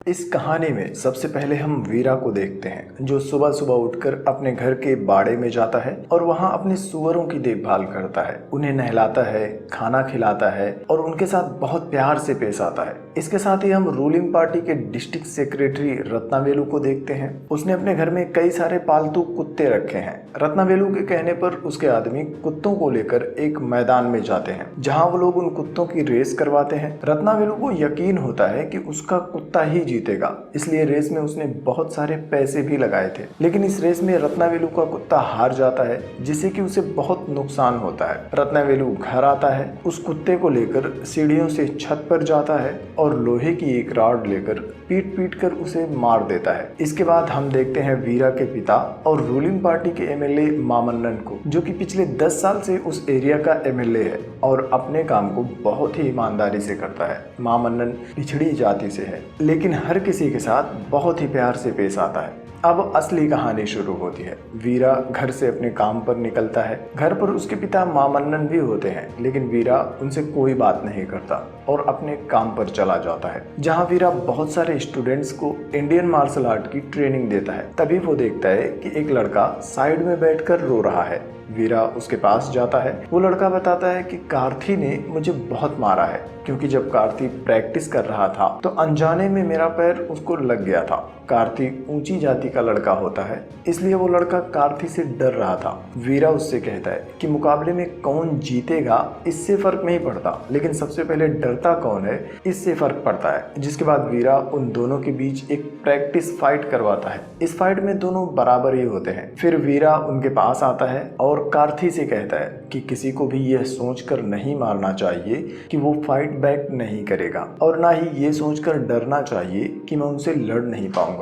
इस कहानी में सबसे पहले हम वीरा को देखते हैं जो सुबह सुबह उठकर अपने घर के बाड़े में जाता है और वहां अपने सुअरों की देखभाल करता है, उन्हें नहलाता है, खाना खिलाता है और उनके साथ बहुत प्यार से पेश आता है। इसके साथ ही हम रूलिंग पार्टी के डिस्ट्रिक्ट सेक्रेटरी रत्नावेलु को देखते हैं। उसने अपने घर में कई सारे पालतू कुत्ते रखे हैं। रत्नावेलु के कहने पर उसके आदमी कुत्तों को लेकर एक मैदान में जाते हैं जहां वो लोग उन कुत्तों की रेस करवाते हैं। रत्नावेलु को यकीन होता है कि उसका कुत्ता ही जीतेगा, इसलिए रेस में उसने बहुत सारे पैसे भी लगाए थे। लेकिन इस रेस में रत्नावेलु का कुत्ता हार जाता है जिससे कि उसे बहुत नुकसान होता है। रत्नावेलु घर आता है, उस कुत्ते को लेकर सीढ़ियों से छत पर जाता है और लोहे की एक रॉड लेकर पीट पीट कर उसे मार देता है। इसके बाद हम देखते हैं वीरा के पिता और रूलिंग पार्टी के एमएलए मामन्नन को, जो कि पिछले 10 साल से उस एरिया का एमएलए है और अपने काम को बहुत ही ईमानदारी से करता है। मामन्नन पिछड़ी जाति से है लेकिन हर किसी के साथ बहुत ही प्यार से पेश आता है। अब असली कहानी शुरू होती है। वीरा घर से अपने काम पर निकलता है। घर पर उसके पिता मामन्नन भी होते हैं लेकिन वीरा उनसे कोई बात नहीं करता और अपने काम पर चला जाता है, जहां वीरा बहुत सारे स्टूडेंट्स को इंडियन मार्शल आर्ट की ट्रेनिंग देता है। तभी वो देखता है कि एक लड़का साइड में बैठकर रो रहा है। वीरा उसके पास जाता है। वो लड़का बताता है कि कार्थी ने मुझे बहुत मारा है क्योंकि जब कार्थी प्रैक्टिस कर रहा था तो अनजाने में मेरा पैर उसको लग गया था। कार्थी ऊंची जाति का लड़का होता है इसलिए वो लड़का कार्थी से डर रहा था। वीरा उससे कहता है कि मुकाबले में कौन जीतेगा इससे फर्क नहीं पड़ता, लेकिन सबसे पहले डरता कौन है इससे फर्क पड़ता है। जिसके बाद वीरा उन दोनों के बीच एक प्रैक्टिस फाइट करवाता है। इस फाइट में दोनों बराबर ही होते हैं। फिर वीरा उनके पास आता है और कार्थी से कहता है कि किसी को भी यह सोचकर नहीं मारना चाहिए कि वो फाइट बैक नहीं करेगा और ना ही ये सोचकर डरना चाहिए कि मैं उनसे लड़ नहीं पाऊंगा।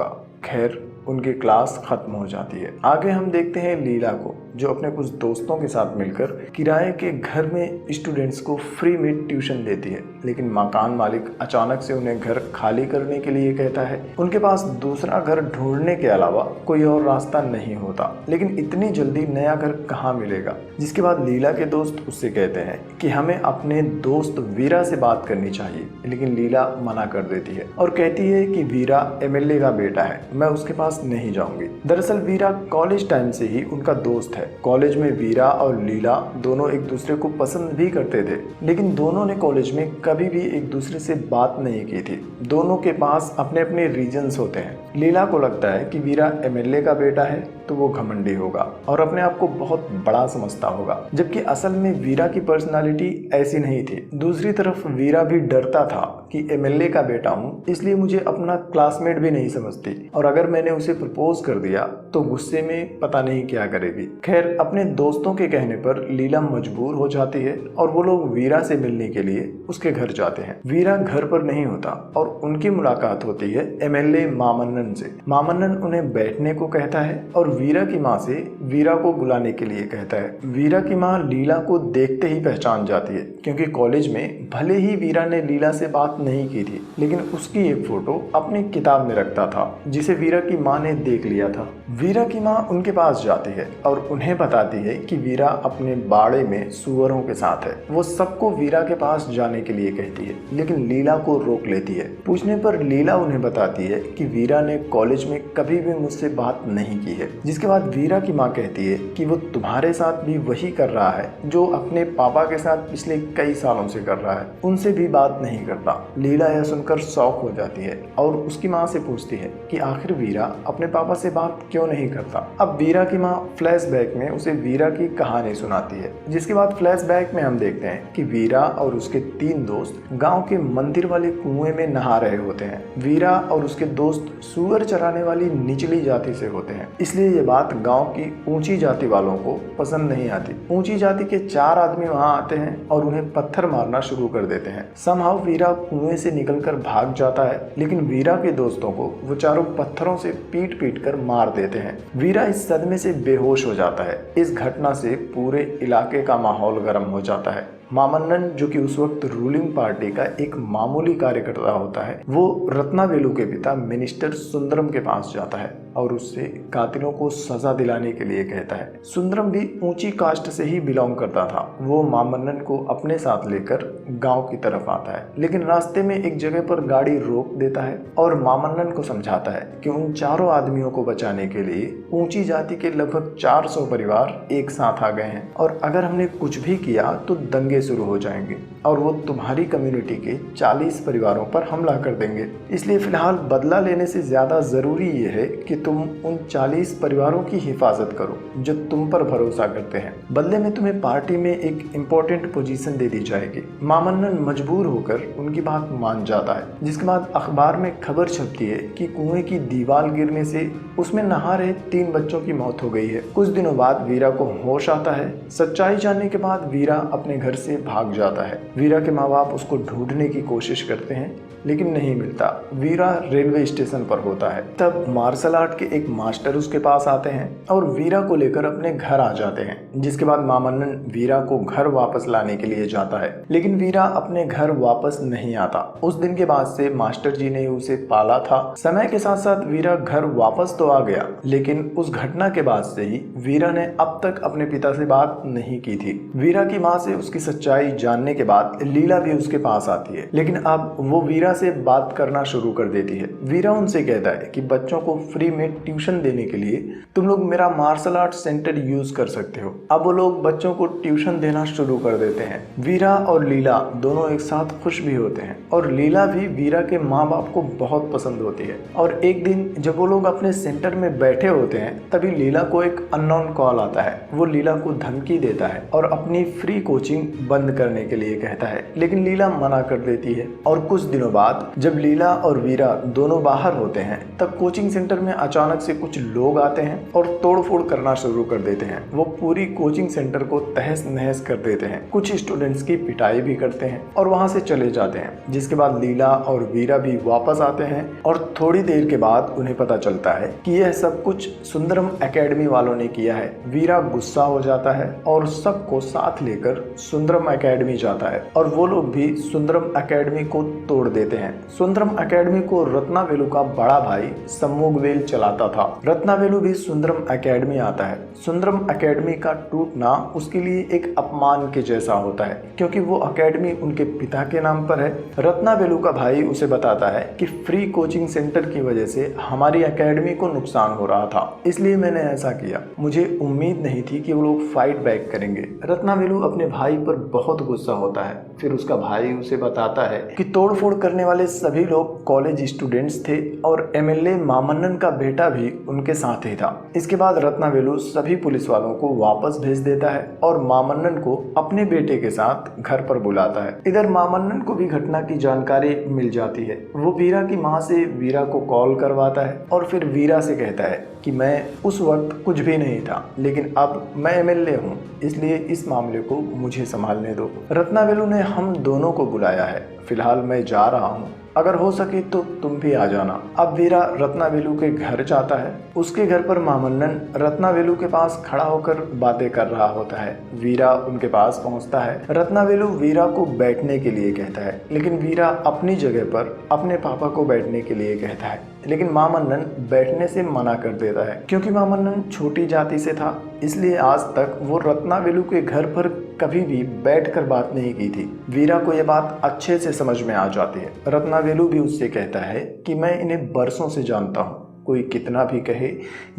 खैर, उनकी क्लास खत्म हो जाती है। आगे हम देखते हैं लीला को, जो अपने कुछ दोस्तों के साथ मिलकर किराए के घर में स्टूडेंट्स को फ्री में ट्यूशन देती है। लेकिन मकान मालिक अचानक से उन्हें घर खाली करने के लिए कहता है। उनके पास दूसरा घर ढूंढने के अलावा कोई और रास्ता नहीं होता, लेकिन इतनी जल्दी नया घर कहाँ मिलेगा। जिसके बाद लीला के दोस्त उससे कहते हैं कि हमें अपने दोस्त वीरा से बात करनी चाहिए, लेकिन लीला मना कर देती है और कहती है कि वीरा एमएलए का बेटा है, मैं उसके पास नहीं जाऊंगी। दरअसल वीरा कॉलेज टाइम से ही उनका दोस्त है। कॉलेज में वीरा और लीला दोनों एक दूसरे को पसंद भी करते थे, लेकिन दोनों ने कॉलेज में कभी भी एक दूसरे से बात नहीं की थी। दोनों के पास अपने अपने रीजंस होते हैं। लीला को लगता है कि वीरा एमएलए का बेटा है तो वो घमंडी होगा और अपने आप को बहुत बड़ा समझता होगा, जबकि असल में वीरा की पर्सनालिटी ऐसी नहीं थी। दूसरी तरफ वीरा भी डरता था कि एमएलए का बेटा हूँ इसलिए मुझे अपना क्लासमेट भी नहीं समझती और अगर मैंने उसे प्रपोज कर दिया तो गुस्से में पता नहीं क्या करेगी। खैर, अपने दोस्तों के कहने पर लीला मजबूर हो जाती है और वो लोग वीरा से मिलने के लिए उसके घर जाते हैं। वीरा घर पर नहीं होता और उनकी मुलाकात होती है एमएलए मामन्नन से। मामन्नन उन्हें बैठने को कहता है और वीरा की माँ से वीरा को बुलाने के लिए कहता है। वीरा की माँ लीला को देखते ही पहचान जाती है क्योंकि कॉलेज में भले ही वीरा ने लीला से बात नहीं की थी, लेकिन उसकी एक फोटो अपनी किताब में रखता था जिसे वीरा की माँ ने देख लिया था। वीरा की माँ उनके पास जाती है और उन्हें बताती है कि वीरा अपने बाड़े में सुअरों के साथ है। वो सबको वीरा के पास जाने के लिए कहती है, लेकिन लीला को रोक लेती है। पूछने पर लीला उन्हें बताती है कि वीरा ने कॉलेज में कभी भी मुझसे बात नहीं की है। जिसके बाद वीरा की माँ कहती है कि वो तुम्हारे साथ भी वही कर रहा है जो अपने पापा के साथ पिछले कई सालों से कर रहा है, उनसे भी बात नहीं करता। लीला यह सुनकर शॉक हो जाती है और उसकी माँ से पूछती है कि आखिर वीरा अपने पापा से बात क्यों नहीं करता। अब वीरा की माँ फ्लैशबैक में उसे वीरा की कहानी सुनाती है। जिसके बाद फ्लैशबैक में हम देखते हैं कि वीरा और उसके 3 दोस्त गांव के मंदिर वाले कुएं में नहा रहे होते हैं। वीरा और उसके दोस्त सुअर चराने वाली निचली जाति से होते हैं, इसलिए ये बात गांव की ऊंची जाति वालों को पसंद नहीं आती। ऊंची जाति के 4 आदमी वहां आते हैं और उन्हें पत्थर मारना शुरू कर देते हैं। समहाउ वीरा कुएं से निकलकर भाग जाता है, लेकिन वीरा के दोस्तों को वो चारों पत्थरों से पीट पीट कर मार देते हैं। वीरा इस सदमे से बेहोश हो जाता है। इस घटना से पूरे इलाके का माहौल गर्म हो जाता है। मामन्नन, जो कि उस वक्त रूलिंग पार्टी का एक मामूली कार्यकर्ता होता है, वो रत्नावेलु के पिता मिनिस्टर सुंदरम के पास जाता है और उससे कातिलों को सजा दिलाने के लिए कहता है। सुंदरम भी ऊंची कास्ट से ही बिलोंग करता था। वो मामन्नन को अपने साथ लेकर गांव की तरफ आता है, लेकिन रास्ते में एक जगह पर गाड़ी रोक देता है और मामन्नन को समझाता है कि उन चारों आदमियों को बचाने के लिए ऊंची जाति के लगभग 400 परिवार एक साथ आ गए हैं और अगर हमने कुछ भी किया तो दंगे शुरू हो जाएंगे और वो तुम्हारी कम्युनिटी के 40 परिवारों पर हमला कर देंगे। इसलिए फिलहाल बदला लेने से ज्यादा जरूरी ये है कि तुम उन 40 परिवारों की हिफाजत करो जो तुम पर भरोसा करते हैं। बदले में तुम्हें पार्टी में एक इम्पोर्टेंट पोजीशन दे दी जाएगी। मामन्नन मजबूर होकर उनकी बात मान जाता है, जिसके बाद अखबार में खबर छपती है कि कुएं की दीवार गिरने से उसमें नहा रहे 3 बच्चों की मौत हो गई है। कुछ दिनों बाद वीरा को होश आता है। सच्चाई जानने के बाद वीरा अपने घर से भाग जाता है। वीरा के माँ बाप उसको ढूंढने की कोशिश करते हैं लेकिन नहीं मिलता। वीरा रेलवे स्टेशन पर होता है। तब मार्शल आर्ट के एक मास्टर उसके पास आते हैं और वीरा को लेकर अपने घर आ जाते हैं, जिसके बाद मामन्नन वीरा को घर वापस लाने के लिए जाता है, लेकिन वीरा अपने घर वापस नहीं आता। उस दिन के बाद से मास्टर जी ने उसे पाला था। समय के साथ साथ वीरा घर वापस तो आ गया, लेकिन उस घटना के बाद से ही वीरा ने अब तक अपने पिता से बात नहीं की थी। वीरा की माँ से उसकी सच्चाई जानने के बाद लीला भी उसके पास आती है, लेकिन अब वो वीरा से बात करना शुरू कर देती है। वीरा उनसे कहता है कि बच्चों को फ्री में ट्यूशन देने के लिए तुम लोग मेरा मार्शल आर्ट सेंटर यूज कर सकते हो। अब वो लोग बच्चों को ट्यूशन देना शुरू कर देते हैं। वीरा और लीला दोनों एक साथ खुश भी होते हैं और लीला भी वीरा के माँ बाप को बहुत पसंद होती है। और एक दिन जब वो लोग अपने सेंटर में बैठे होते हैं तभी लीला को एक अननोन कॉल आता है। वो लीला को धमकी देता है और अपनी फ्री कोचिंग बंद करने के लिए कहता है, लेकिन लीला मना कर देती है। और कुछ दिनों बाद जब लीला और वीरा दोनों बाहर होते हैं तब कोचिंग सेंटर में अचानक से कुछ लोग आते हैं और तोड़फोड़ करना शुरू कर देते हैं। वो पूरी कोचिंग सेंटर को तहस नहस कर देते हैं। कुछ स्टूडेंट्स की पिटाई भी करते हैं और वहां से चले जाते हैं, जिसके बाद लीला और वीरा भी वापस आते हैं और थोड़ी देर के बाद उन्हें पता चलता है कि यह सब कुछ सुंदरम एकेडमी वालों ने किया है। वीरा गुस्सा हो जाता है और सबको साथ लेकर सुंदरम एकेडमी जाता है और वो लोग भी सुंदरम एकेडमी को तोड़ देते हैं। सुंदरम एकेडमी को रत्नावेलु का बड़ा भाई सम्मुगवेल चलाता था। रत्नावेलु भी सुंदरम एकेडमी आता है। सुंदरम एकेडमी का टूटना उसके लिए एक अपमान के जैसा होता है, क्योंकि वो एकेडमी उनके पिता के नाम पर है। रत्नावेलु का भाई उसे बताता है कि फ्री कोचिंग सेंटर की वजह से हमारी एकेडमी को नुकसान हो रहा था, इसलिए मैंने ऐसा किया। मुझे उम्मीद नहीं थी कि वो लोग फाइट बैक करेंगे। रत्नावेलु अपने भाई पर बहुत गुस्सा होता है। फिर उसका भाई उसे बताता है कि तोड़फोड़ करने वाले सभी लोग कॉलेज स्टूडेंट्स थे और एमएलए मामन्नन का बेटा भी उनके साथ ही था। इसके बाद रत्नावेलु सभी पुलिस वालों को वापस भेज देता है और मामन्नन को अपने बेटे के साथ घर पर बुलाता है। इधर मामन्नन को भी घटना की जानकारी मिल जाती है। वो वीरा की माँ से वीरा को कॉल करवाता है और फिर वीरा से कहता है कि मैं उस वक्त कुछ भी नहीं था, लेकिन अब मैं एमएलए हूँ, इसलिए इस मामले को मुझे संभालने दो। रत्नावेलु ने हम दोनों को बुलाया है, फिलहाल मैं जा रहा हूँ, अगर हो सके तो तुम भी आ जाना। अब वीरा रत्नावेलु के घर जाता है। उसके घर पर मामन्नन रत्नावेलु के पास खड़ा होकर बातें कर रहा होता है। वीरा उनके पास पहुंचता है। रत्नावेलु वीरा को बैठने के लिए कहता है, लेकिन वीरा अपनी जगह पर अपने पापा को बैठने के लिए कहता है, लेकिन मामन्नन बैठने से मना कर देता है। क्योंकि मामन्नन छोटी जाति से था, इसलिए आज तक वो रत्नावेलु के घर पर कभी भी बैठकर बात नहीं की थी। वीरा को यह बात अच्छे से समझ में आ जाती है। रत्नावेलु भी उससे कहता है कि मैं इन्हें बरसों से जानता हूँ, कोई कितना भी कहे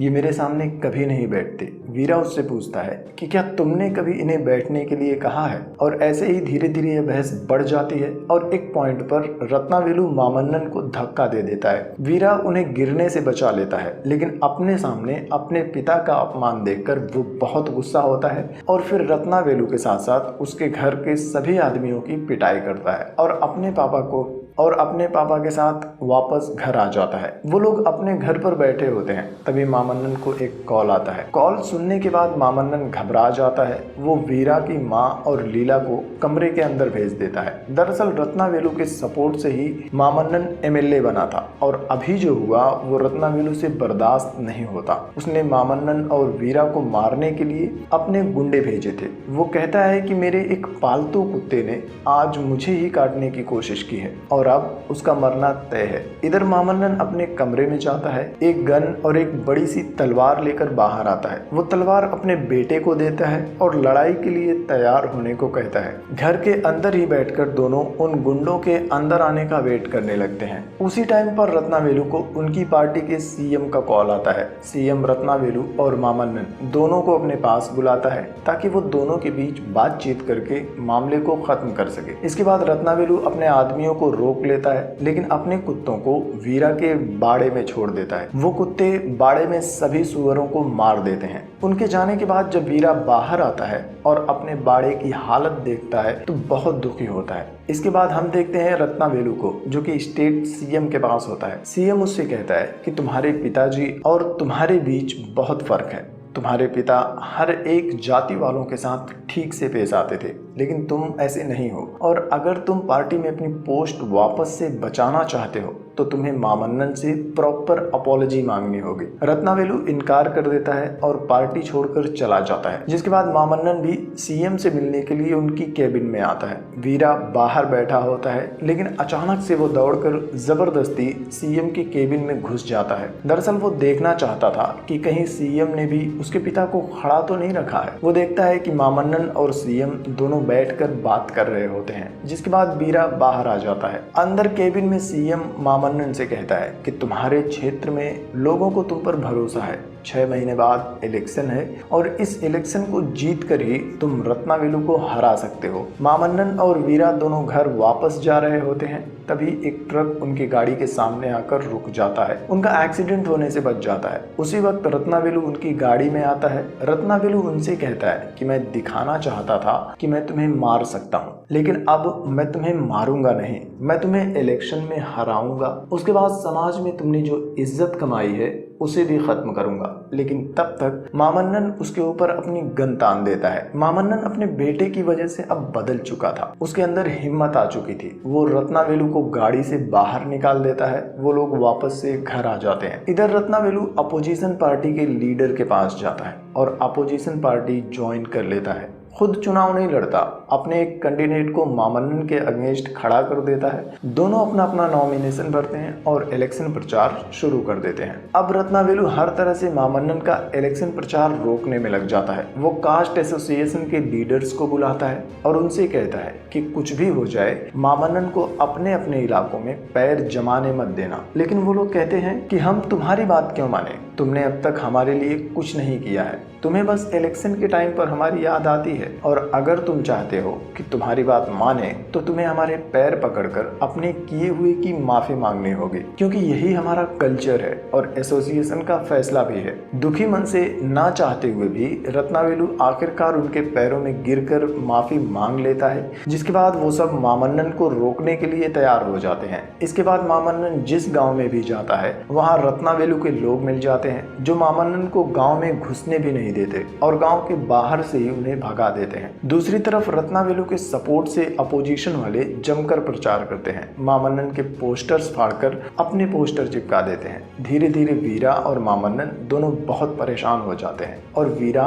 ये मेरे सामने कभी नहीं बैठते। वीरा उससे पूछता है कि क्या तुमने कभी इन्हें बैठने के लिए कहा है? और ऐसे ही धीरे धीरे यह बहस बढ़ जाती है और एक पॉइंट पर रत्नावेलु मामन्नन को धक्का दे देता है। वीरा उन्हें गिरने से बचा लेता है, लेकिन अपने सामने अपने पिता का अपमान देखकर वो बहुत गुस्सा होता है और फिर रत्नावेलु के साथ साथ उसके घर के सभी आदमियों की पिटाई करता है और अपने पापा को और अपने पापा के साथ वापस घर आ जाता है। वो लोग अपने घर पर बैठे होते हैं, तभी मामन्नन को एक कॉल आता है। कॉल सुनने के बाद मामन्नन घबरा जाता है। वो वीरा की माँ और लीला को कमरे के अंदर भेज देता है। दरअसल रत्नावेलु के सपोर्ट से ही मामन्नन एमएलए बना था और अभी जो हुआ वो रत्नावेलु से बर्दाश्त नहीं होता। उसने मामन्नन और वीरा को मारने के लिए अपने गुंडे भेजे थे। वो कहता है कि मेरे एक पालतू कुत्ते ने आज मुझे ही काटने की कोशिश की है और अब उसका मरना तय है। इधर मामन्नन अपने कमरे में जाता है, एक गन और एक बड़ी सी तलवार लेकर बाहर आता है। वो तलवार अपने बेटे को देता है और लड़ाई के लिए तैयार होने को कहता है। घर के अंदर ही बैठकर दोनों उन गुंडों के अंदर आने का वेट करने लगते हैं। उसी टाइम पर रत्नावेलु को उनकी पार्टी के सीएम का कॉल आता है। सीएम रत्नावेलु और मामन्नन दोनों को अपने पास बुलाता है ताकि वो दोनों के बीच बातचीत करके मामले को खत्म कर सके। इसके बाद रत्नावेलु अपने आदमियों को रोक लेता है, लेकिन अपने कुत्तों को वीरा के बाड़े में छोड़ देता है। वो कुत्ते बाड़े में सभी सुअरों को मार देते हैं। उनके जाने के बाद जब वीरा बाहर आता है और अपने बाड़े की हालत देखता है तो बहुत दुखी होता है। इसके बाद हम देखते हैं रत्नावेलु को, जो कि स्टेट सीएम के पास होता है। सीएम उससे कहता है कि तुम्हारे पिताजी और तुम्हारे बीच बहुत फर्क है। तुम्हारे पिता हर एक जाति वालों के साथ ठीक से पेश आते थे, लेकिन तुम ऐसे नहीं हो और अगर तुम पार्टी में अपनी पोस्ट वापस से बचाना चाहते हो तो तुम्हें मामन्नन से प्रॉपर अपॉलजी मांगनी होगी। रत्नावेलु इनकार कर देता है और पार्टी छोड़कर चला जाता है। जिसके बाद मामन्नन भी सीएम से मिलने के लिए उनकी केबिन में आता है। वीरा बाहर बैठा होता है, लेकिन अचानक से वो दौड़कर जबरदस्ती सीएम के केबिन में घुस जाता है। दरअसल वो देखना चाहता था कि कहीं सीएम ने भी उसके पिता को खड़ा तो नहीं रखा है। वो देखता है कि मामन्नन और सीएम दोनों बैठकर बात कर रहे होते हैं। जिसके बाद वीरा बाहर आ जाता है। अंदर केबिन में सीएम मामन्नन से कहता है कि तुम्हारे क्षेत्र में लोगों को तुम पर भरोसा है। 6 महीने बाद इलेक्शन है और इस इलेक्शन को जीत कर ही तुम रत्नावेलु को हरा सकते हो। मामन्नन और वीरा दोनों घर वापस जा रहे होते हैं, तभी एक ट्रक उनकी गाड़ी के सामने आकर रुक जाता है। उनका एक्सीडेंट होने से बच जाता है। उसी वक्त रत्नावेलु उनकी गाड़ी में आता है। रत्नावेलु उनसे कहता है कि मैं दिखाना चाहता था कि मैं तुम्हें मार सकता हूँ, लेकिन अब मैं तुम्हें मारूंगा नहीं, मैं तुम्हें इलेक्शन में हराऊंगा। उसके बाद समाज में तुमने जो इज्जत कमाई है उसे भी खत्म करूंगा। लेकिन तब तक मामन्नन उसके ऊपर अपनी गन तान देता है। मामन्नन अपने बेटे की वजह से अब बदल चुका था। उसके अंदर हिम्मत आ चुकी थी। वो रत्नावेलु को गाड़ी से बाहर निकाल देता है। वो लोग वापस से घर आ जाते हैं। इधर रत्नावेलु अपोजिशन पार्टी के लीडर के पास जाता है और अपोजिशन पार्टी ज्वाइन कर लेता है। खुद चुनाव नहीं लड़ता, अपने एक कैंडिडेट को मामन्नन के अगेंस्ट खड़ा कर देता है। दोनों अपना अपना नॉमिनेशन भरते हैं और इलेक्शन प्रचार शुरू कर देते हैं। अब रत्नावेलु हर तरह से मामन्नन का इलेक्शन प्रचार रोकने में लग जाता है। वो कास्ट एसोसिएशन के लीडर्स को बुलाता है और उनसे कहता है कि कुछ भी हो जाए मामन्नन को अपने अपने इलाकों में पैर जमाने मत देना। लेकिन वो लोग कहते हैं कि हम तुम्हारी बात क्यों माने, तुमने अब तक हमारे लिए कुछ नहीं किया है, तुम्हें बस इलेक्शन के टाइम पर हमारी याद आती है और अगर तुम चाहते हो कि तुम्हारी बात माने तो तुम्हें हमारे पैर पकड़कर अपने किए हुए की माफी मांगनी होगी, क्योंकि यही हमारा कल्चर है और एसोसिएशन का फैसला भी है। दुखी मन से ना चाहते हुए भी रत्नावेलु आखिरकार उनके पैरों में गिरकर माफी मांग लेता है। जिसके बाद वो सब मामन्नन को रोकने के लिए तैयार हो जाते हैं। इसके बाद मामन्नन जिस गाँव में भी जाता है वहाँ रत्नावेलु के लोग मिल जाते हैं जो मामन्नन को गाँव में घुसने भी नहीं देते और गांव के बाहर से ही उन्हें भगा देते हैं। दूसरी तरफ रत्नावेलु के सपोर्ट से अपोजिशन वाले जमकर प्रचार करते हैं। मामन्नन के पोस्टर्स फाड़कर अपने पोस्टर चिपका देते हैं। धीरे धीरे वीरा और मामन्नन दोनों बहुत परेशान हो जाते हैं और वीरा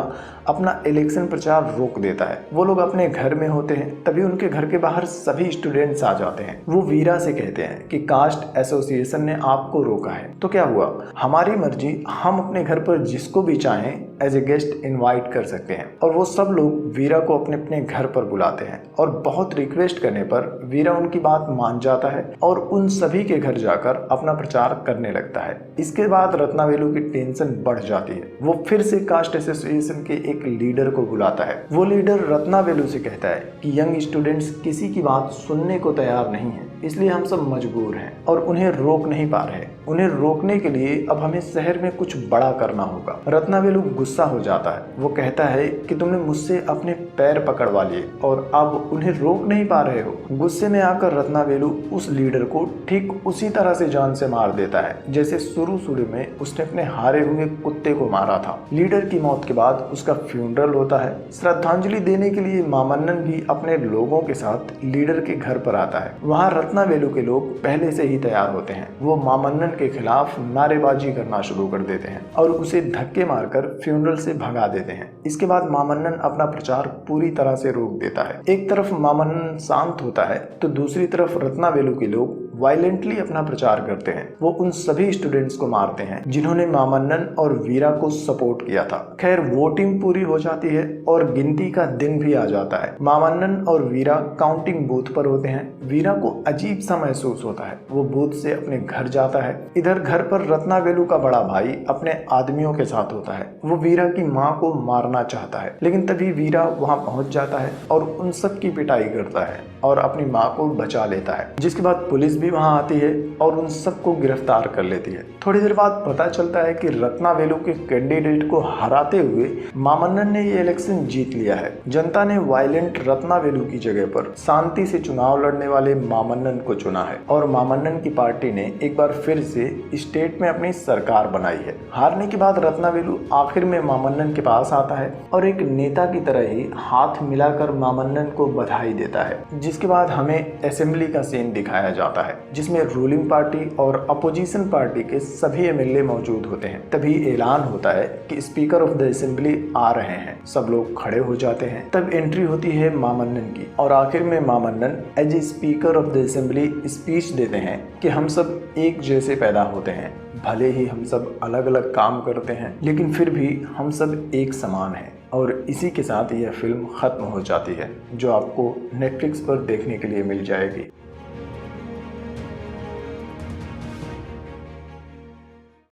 अपना इलेक्शन प्रचार रोक देता है। वो लोग अपने घर में होते हैं, तभी उनके घर के बाहर सभी स्टूडेंट्स आ जाते हैं। वो वीरा से कहते हैं कि कास्ट एसोसिएशन ने आपको रोका है तो क्या हुआ, हमारी मर्जी, हम अपने घर पर जिसको भी चाहें एज ए गेस्ट इनवाइट कर सकते हैं। और वो सब लोग वीरा को अपने अपने घर पर बुलाते हैं और बहुत रिक्वेस्ट करने पर वीरा उनकी बात मान जाता है और उन सभी के घर जाकर अपना प्रचार करने लगता है। इसके बाद रत्नावेलु की टेंशन बढ़ जाती है। वो फिर से कास्ट एसोसिएशन के एक लीडर को बुलाता है। वो लीडर रत्नावेलु से कहता है कि यंग स्टूडेंट्स किसी की बात सुनने को तैयार नहीं है, इसलिए हम सब मजबूर हैं और उन्हें रोक नहीं पा रहे। उन्हें रोकने के लिए अब हमें शहर में कुछ बड़ा करना होगा। रत्नावेलु गुस्सा हो जाता है। वो कहता है कि तुमने मुझसे अपने पैर पकड़वा लिए और अब उन्हें रोक नहीं पा रहे हो। गुस्से में आकर रत्नावेलु उस लीडर को ठीक उसी तरह से जान से मार देता है जैसे शुरू में उसने अपने हारे हुए कुत्ते को मारा था। लीडर की मौत के बाद उसका फ्यूनरल होता है। श्रद्धांजलि देने के लिए मामन्नन भी अपने लोगों के साथ लीडर के घर पर आता है। वहाँ रत्नावेलु के लोग पहले से ही तैयार होते हैं। वो मामन्नन के खिलाफ नारेबाजी करना शुरू कर देते हैं और उसे धक्के मारकर फ्यूनरल से भगा देते हैं। इसके बाद मामन्नन अपना प्रचार पूरी तरह से रोक देता है। एक तरफ मामन्नन शांत होता है तो दूसरी तरफ रत्नावेलु के लोग वायलेंटली अपना प्रचार करते हैं। वो उन सभी स्टूडेंट्स को मारते हैं जिन्होंने मामन्नन और वीरा को सपोर्ट किया था। खैर वोटिंग पूरी हो जाती है और गिनती का दिन भी आ जाता है। मामन्नन और वीरा काउंटिंग बूथ पर होते हैं। वीरा को अजीब सा महसूस होता है। वो बूथ से अपने घर जाता है। इधर घर पर रत्नावेलु का बड़ा भाई अपने आदमियों के साथ होता है। वो वीरा की माँ को मारना चाहता है लेकिन तभी वीरा वहाँ पहुँच जाता है और उन सब की पिटाई करता है और अपनी माँ को बचा लेता है। जिसके बाद पुलिस भी वहां आती है और उन सबको गिरफ्तार कर लेती है। थोड़ी देर बाद पता चलता है कि रत्नावेलु के कैंडिडेट को हराते हुए मामन्नन ने ये इलेक्शन जीत लिया है। जनता ने वायलेंट रत्नावेलु की जगह पर शांति से चुनाव लड़ने वाले मामन्नन को चुना है और मामन्नन की पार्टी ने एक बार फिर से स्टेट में अपनी सरकार बनाई है। हारने के बाद रत्नावेलु आखिर में मामन्नन के पास आता है और एक नेता की तरह ही हाथ मिलाकर मामन्नन को बधाई देता है। जिसके बाद हमें असेंबली का सीन दिखाया जाता है जिसमें रूलिंग पार्टी और अपोजिशन पार्टी के सभी एमएलए मौजूद होते हैं। तभी ऐलान होता है कि स्पीकर ऑफ द असेंबली आ रहे हैं। सब लोग खड़े हो जाते हैं। तब एंट्री होती है मामन्नन की और आखिर में Maamannan as a speaker of the assembly speech देते हैं कि हम सब एक जैसे पैदा होते हैं। भले ही हम सब अलग अलग काम करते हैं लेकिन फिर भी हम सब एक समान हैं। और इसी के साथ यह फिल्म खत्म हो जाती है जो आपको नेटफ्लिक्स पर देखने के लिए मिल जाएगी।